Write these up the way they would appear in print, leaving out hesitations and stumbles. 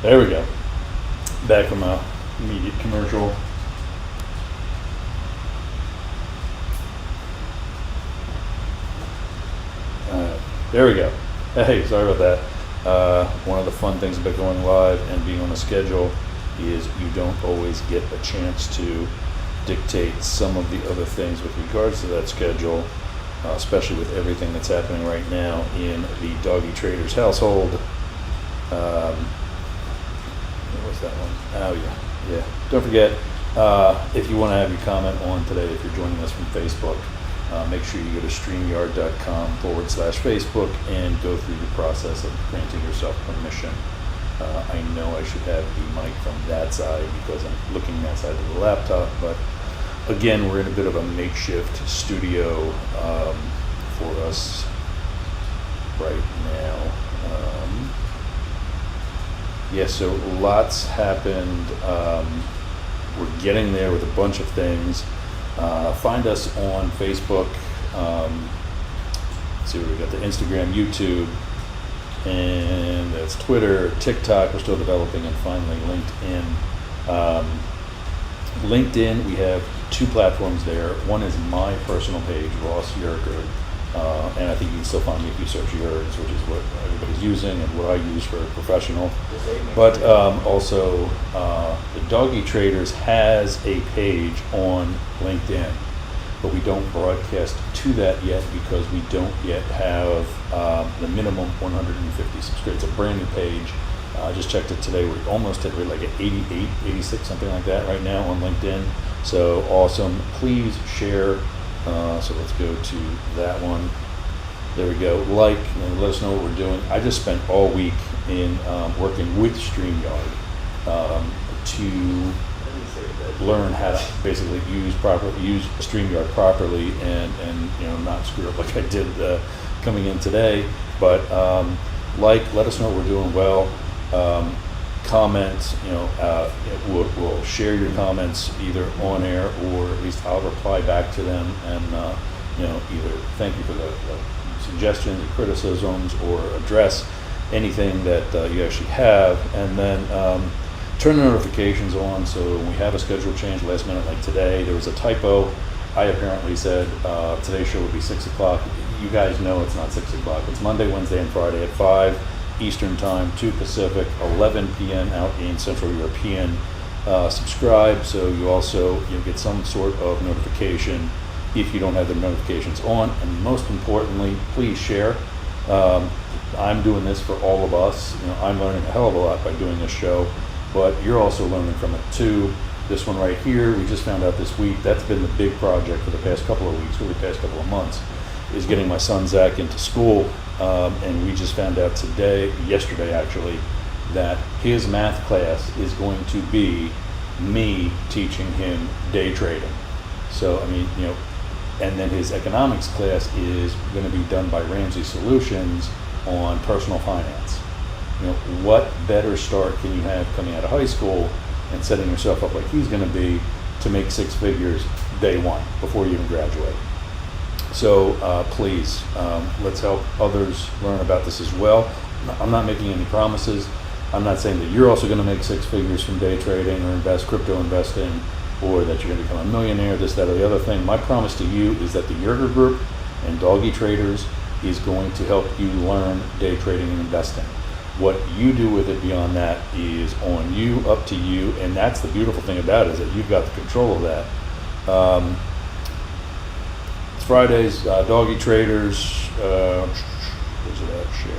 There we go. Back from a immediate commercial. There we go. Hey, sorry about that. One of the fun things about going live and being on a schedule is you don't always get a chance to dictate some of the other things with regards to that schedule, especially with everything that's happening right now in the Doggy Traders household. What was that one? Oh yeah. Don't forget, if you want to have your comment on today, if you're joining us from Facebook, make sure you go to streamyard.com/Facebook and go through the process of granting yourself permission. I know I should have the mic from that side because I'm looking that side of the laptop, but again, we're in a bit of a makeshift studio for us right now. So lots happened. We're getting there with a bunch of things. Find us on Facebook. Let's see what we got: the Instagram, YouTube, and that's Twitter, TikTok. We're still developing, and finally LinkedIn. LinkedIn, we have two platforms there. One is my personal page, Ross Yerger, and I think you can still find me if you search Yergs, which is what everybody's using and what I use for professional. But also, the Doggy Traders has a page on LinkedIn, but we don't broadcast to that yet because we don't yet have the minimum 150 subscribers. It's a brand new page. I just checked it today. We're almost at like 88, 86, something like that right now on LinkedIn. So awesome. Please share. So let's go to that one. There we go. Like, and let us know what we're doing. I just spent all week in working with StreamYard to learn how to basically use StreamYard properly and not screw up like I did coming in today. But let us know what we're doing well. Comments, we'll share your comments either on air or at least I'll reply back to them and either thank you for the suggestions and criticisms or address anything that you actually have, and then turn the notifications on so when we have a schedule change last minute like today. There was a typo. I apparently said today's show would be 6 o'clock. You guys know it's not 6 o'clock. It's Monday, Wednesday, and Friday at 5 Eastern Time, 2 Pacific, 11 p.m. out in Central European. Subscribe so you also get some sort of notification if you don't have the notifications on. And most importantly, please share. I'm doing this for all of us. I'm learning a hell of a lot by doing this show, but you're also learning from it too. This one right here, we just found out this week, that's been the big project for the past couple of weeks, really past couple of months, is getting my son Zach into school. And we just found out yesterday actually, that his math class is going to be me teaching him day trading. So, and then his economics class is going to be done by Ramsey Solutions on personal finance. What better start can you have coming out of high school and setting yourself up like he's going to be to make six figures day one before you even graduate? So please, let's help others learn about this as well. I'm not making any promises. I'm not saying that you're also going to make six figures from day trading or crypto investing, or that you're going to become a millionaire, this, that, or the other thing. My promise to you is that the Yerger Group and Doggy Traders is going to help you learn day trading and investing. What you do with it beyond that is on you, up to you, and that's the beautiful thing about it, is that you've got the control of that. It's Fridays, Doggy Traders, where's it at? Share.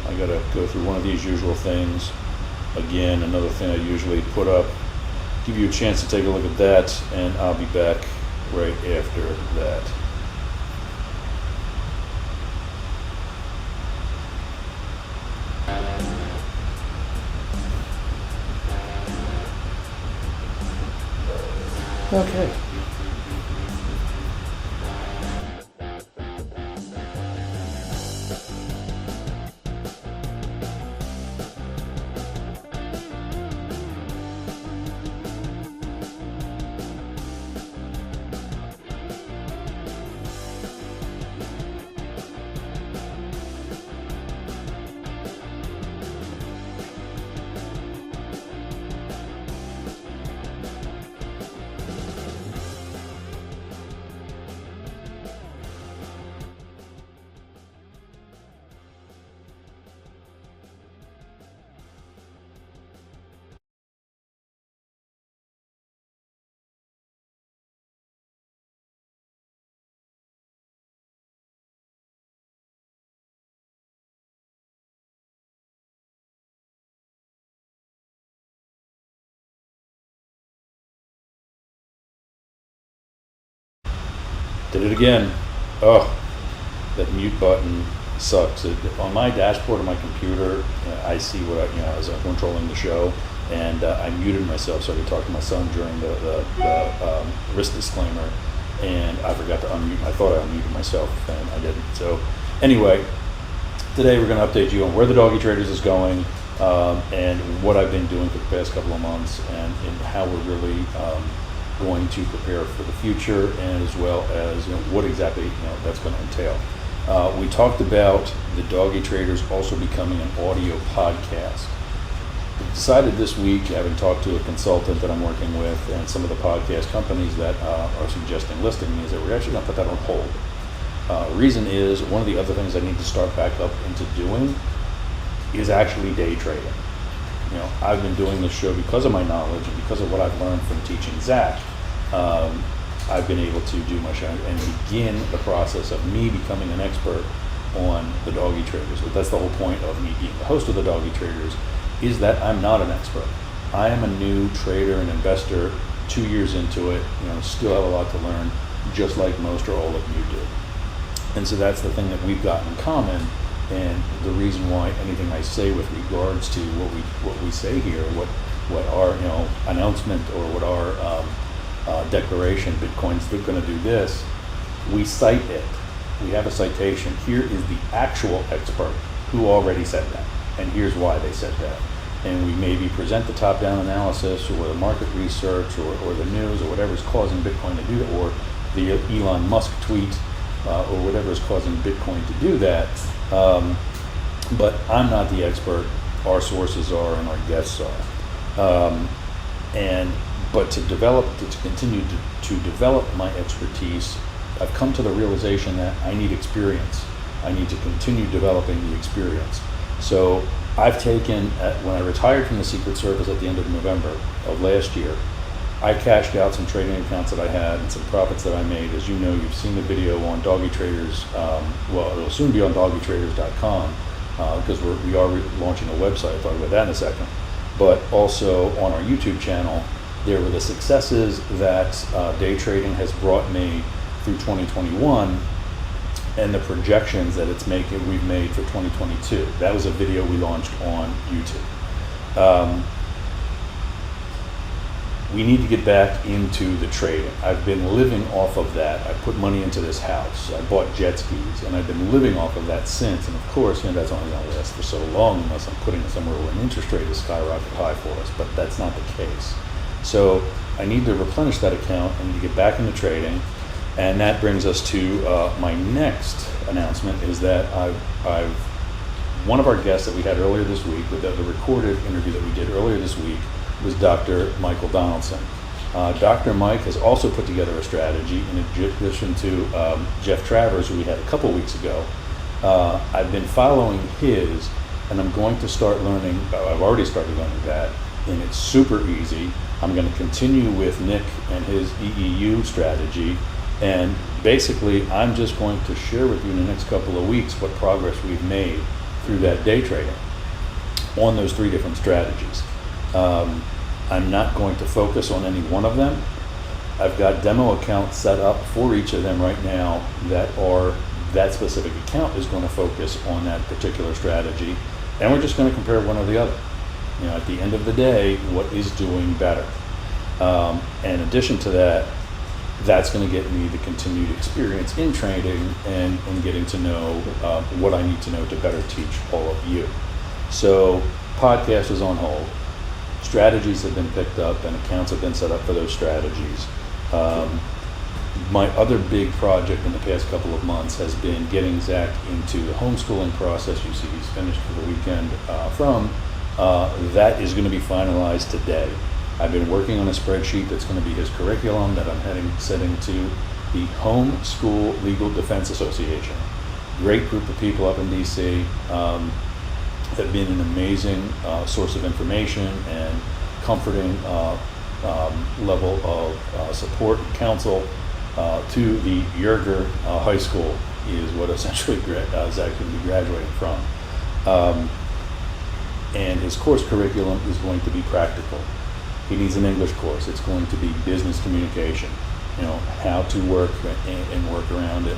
I gotta go through one of these usual things. Again, another thing I usually put up, give you a chance to take a look at that, and I'll be back right after that. Okay. Did it again. Oh, that mute button sucks. On my dashboard of my computer, I see what as I'm controlling the show, and I muted myself so I could talk to my son during the risk disclaimer, and I forgot to unmute. I thought I unmuted myself, and I didn't. So anyway, today we're going to update you on where the Doggy Traders is going, and what I've been doing for the past couple of months, and how we're really going to prepare for the future, and as well as what exactly that's going to entail. We talked about the Doggy Traders also becoming an audio podcast. We decided this week, having talked to a consultant that I'm working with and some of the podcast companies that are suggesting listing me, is that we're actually going to put that on hold. Reason is, one of the other things I need to start back up into doing is actually day trading. I've been doing this show because of my knowledge and because of what I've learned from teaching Zach. I've been able to do my show and begin the process of me becoming an expert on the Doggy Traders. But that's the whole point of me being the host of the Doggy Traders, is that I'm not an expert. I am a new trader and investor, 2 years into it, still have a lot to learn, just like most or all of you do. And so that's the thing that we've got in common, and the reason why anything I say with regards to what we say here, what our announcement or what our declaration, Bitcoin's going to do this, we cite it. We have a citation. Here is the actual expert who already said that, and here's why they said that. And we maybe present the top-down analysis or the market research or the news or whatever's causing Bitcoin to do that, or the Elon Musk tweet or whatever is causing Bitcoin to do that. But I'm not the expert. Our sources are, and our guests are. But to continue to develop my expertise, I've come to the realization that I need experience. I need to continue developing the experience. So I've taken, when I retired from the Secret Service at the end of November of last year, I cashed out some trading accounts that I had and some profits that I made. As you know, you've seen the video on Doggy Traders. It'll soon be on doggytraders.com because we are launching a website. I'll talk about that in a second. But also on our YouTube channel, there were the successes that day trading has brought me through 2021, and the projections that we've made for 2022. That was a video we launched on YouTube. We need to get back into the trading. I've been living off of that. I put money into this house. I bought jet skis, and I've been living off of that since. And of course, that's only going to last for so long unless I'm putting it somewhere where an interest rate is skyrocket high for us. But that's not the case. So I need to replenish that account. I need to get back into trading. And that brings us to my next announcement, is that one of our guests that we had earlier this week, with the recorded interview that we did earlier this week, was Dr. Michael Donaldson. Dr. Mike has also put together a strategy in addition to Jeff Travers, who we had a couple weeks ago. I've been following his, and I'm going to start learning. I've already started learning that, and it's super easy. I'm going to continue with Nick and his EEU strategy, and basically I'm just going to share with you in the next couple of weeks what progress we've made through that day trading on those 3 different strategies. I'm not going to focus on any one of them. I've got demo accounts set up for each of them right now that specific account is going to focus on that particular strategy, and we're just going to compare one or the other. At the end of the day, what is doing better? In addition to that, that's going to get me the continued experience in trading and getting to know what I need to know to better teach all of you. So podcast is on hold. Strategies have been picked up and accounts have been set up for those strategies. My other big project in the past couple of months has been getting Zach into the homeschooling process. You see he's finished for the weekend that is going to be finalized today. I've been working on a spreadsheet that's going to be his curriculum that I'm setting to the Homeschool Legal Defense Association. Great group of people up in DC. Have been an amazing source of information and comforting level of support and counsel to the Yerger High School is what essentially Zach can be graduating from. And his course curriculum is going to be practical. He needs an English course. It's going to be business communication. how to work and work around it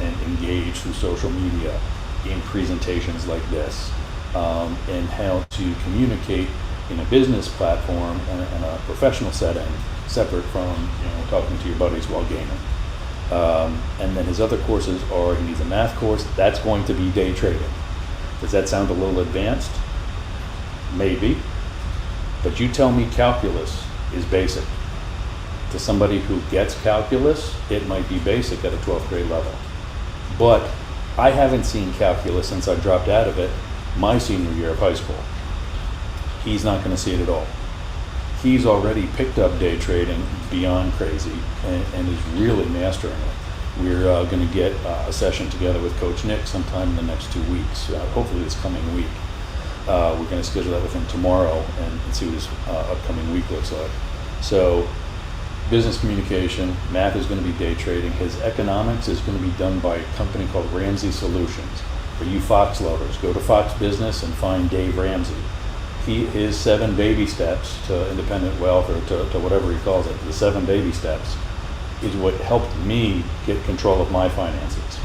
and engage through social media in presentations like this, and how to communicate in a business platform and a professional setting, separate from talking to your buddies while gaming. And then his other courses are, he needs a math course. That's going to be day trading. Does that sound a little advanced? Maybe. But you tell me calculus is basic. To somebody who gets calculus, it might be basic at a 12th grade level. But I haven't seen calculus since I dropped out of it my senior year of high school. He's not going to see it at all. He's already picked up day trading beyond crazy and is really mastering it. We're going to get a session together with Coach Nick sometime in the next 2 weeks, hopefully this coming week. We're going to schedule that with him tomorrow and see what his upcoming week looks like. So business communication, math is going to be day trading. His economics is going to be done by a company called Ramsey Solutions. For you Fox lovers, go to Fox Business and find Dave Ramsey. His 7 baby steps to independent wealth, or to whatever he calls it, the 7 baby steps, is what helped me get control of my finances.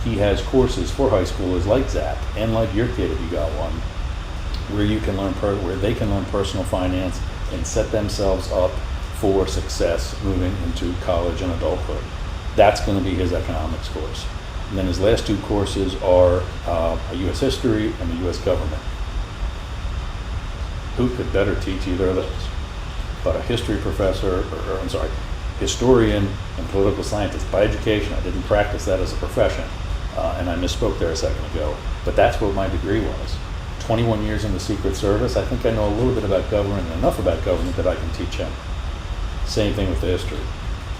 He has courses for high schoolers like Zach and like your kid if you got one, where you can learn where they can learn personal finance and set themselves up for success moving into college and adulthood. That's going to be his economics course. And then his last 2 courses are a U.S. history and a U.S. government. Who could better teach either of those? But a history professor, historian and political scientist by education. I didn't practice that as a profession, and I misspoke there a second ago, but that's what my degree was. 21 years in the Secret Service, I think I know a little bit about government, enough about government that I can teach him. Same thing with the history.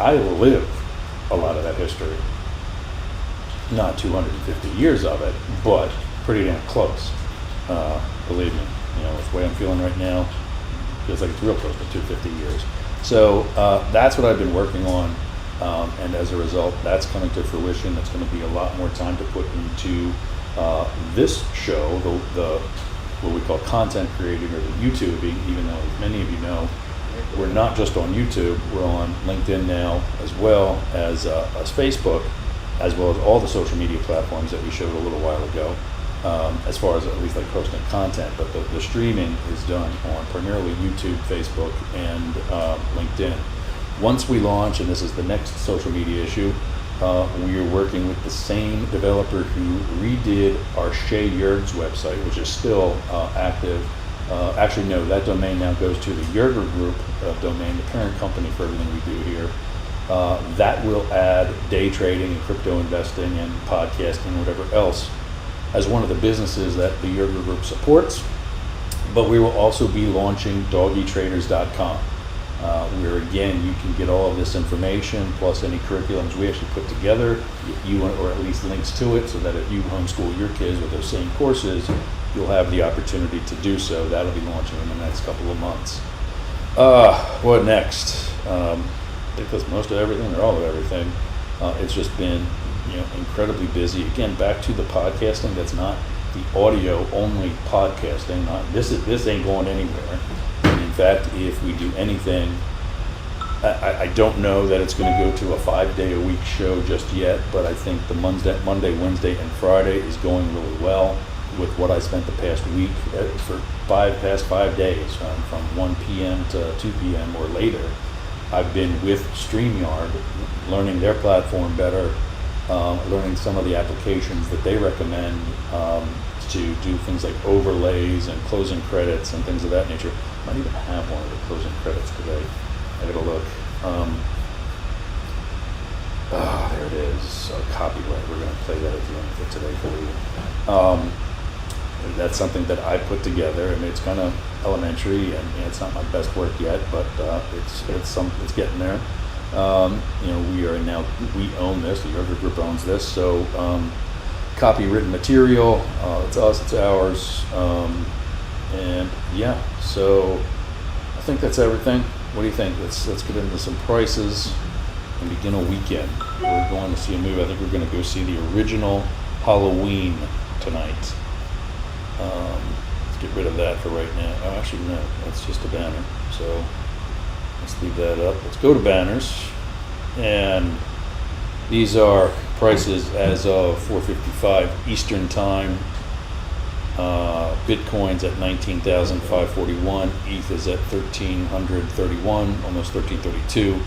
I live a lot of that history. Not 250 years of it, but pretty damn close. Believe me, with the way I'm feeling right now, feels like it's real close to 250 years. So that's what I've been working on, and as a result, that's coming to fruition. That's going to be a lot more time to put into this show, the what we call content creating, or the YouTubing, even though many of you know, we're not just on YouTube, we're on LinkedIn now, as well as Facebook, as well as all the social media platforms that we showed a little while ago, as far as at least like posting content. But the streaming is done on primarily YouTube, Facebook, and LinkedIn. Once we launch, and this is the next social media issue, we are working with the same developer who redid our Shea Yerg's website, which is still active. Actually, no, that domain now goes to the Yerger Group domain, the parent company for everything we do here. That will add day trading and crypto investing and podcasting, whatever else, as one of the businesses that the Yerger Group supports. But we will also be launching doggytraders.com, where again you can get all of this information plus any curriculums we actually put together, or at least links to it, so that if you homeschool your kids with those same courses, you'll have the opportunity to do so. That'll be launching in the next couple of months. What next? Because most of everything, or all of everything, it's just been incredibly busy. Again, back to the podcasting. That's not the audio only podcasting. This ain't going anywhere. And in fact, if we do anything, I don't know that it's going to go to a 5-day-a-week show just yet. But I think the Monday, Wednesday, and Friday is going really well. With what I spent the past week for past 5 days, from 1 p.m. to 2 p.m. or later, I've been with StreamYard, learning their platform better, learning some of the applications that they recommend to do things like overlays and closing credits and things of that nature. I might even have one of the closing credits today. I gotta look. There it is. So copyright. We're gonna play that at the end of it today for you. That's something that I put together. I mean, it's kind of elementary, and it's not my best work yet, but it's getting there. We own this. The Yerger Group owns this, so copywritten material. It's us. It's ours. And yeah, so I think that's everything. What do you think? Let's get into some prices and begin a weekend. We're going to see a movie. I think we're going to go see the original Halloween tonight. Let's get rid of that for right now. Oh, actually, no, that's just a banner. So let's leave that up. Let's go to banners. And these are prices as of 4:55 Eastern Time. Bitcoin's at 19,541. ETH is at 1,331, almost 1,332.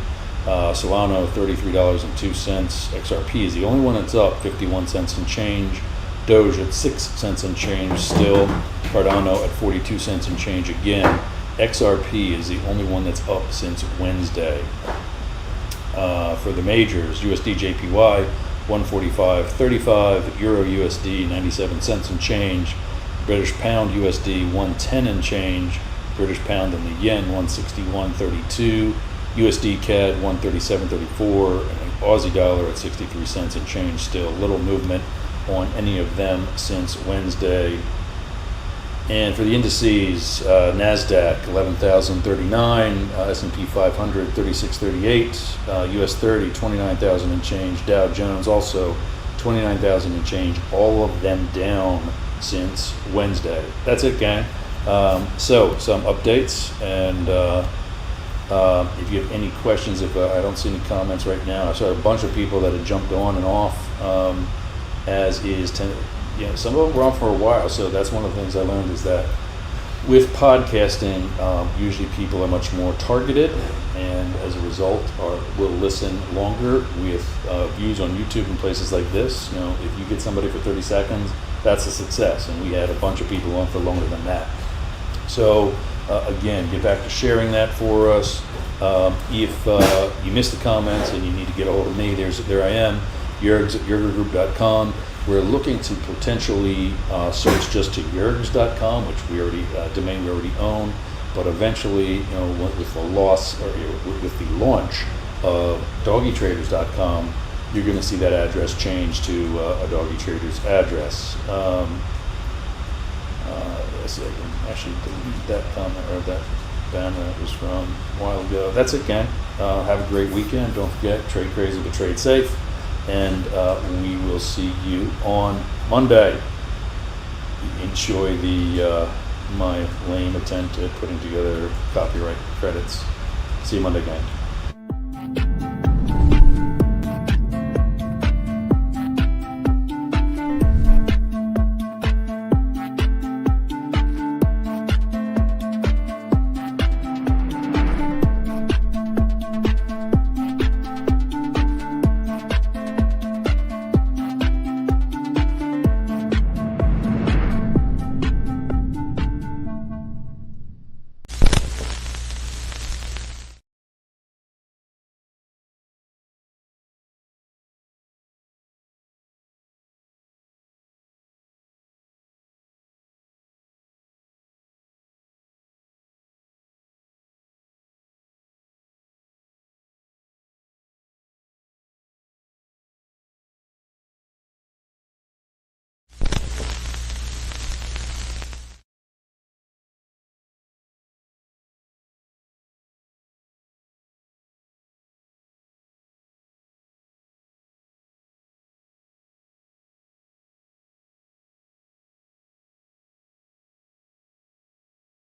Solana $33.02. XRP is the only one that's up 51 cents and change. Doge at 6 cents and change still. Cardano at 42 cents and change again. XRP is the only one that's up since Wednesday. For the majors, USD JPY 145.35, Euro USD 97 cents and change, British Pound USD 110 and change, British Pound and the Yen 161.32, USD CAD 137.34, and Aussie dollar at 63 cents and change still. Little movement on any of them since Wednesday. And for the indices, NASDAQ 11,039, S&P 500 3638, US 30 29,000 and change, Dow Jones also 29,000 and change, all of them down since Wednesday. That's it, gang. So some updates, and if you have any questions, if I don't see any comments right now, I saw a bunch of people that had jumped on and off, as is some of them were on for a while. So that's one of the things I learned, is that with podcasting, usually people are much more targeted, and as a result will listen longer with views on YouTube and places like this. If you get somebody for 30 seconds, that's a success, and we had a bunch of people on for longer than that. So again, get back to sharing that for us. If you missed the comments and you need to get a hold of me, there I am, Yergs at yergergroup.com. We're looking to potentially search just to yergs.com, which domain we already own, but eventually, with the with the launch of doggytraders.com, you're going to see that address change to a Doggy Traders address. Let's see, I can actually delete that comment or that banner that was from a while ago. That's it, gang. Have a great weekend. Don't forget, trade crazy but trade safe. And we will see you on Monday. Enjoy my lame attempt at putting together copyright credits. See you Monday, gang.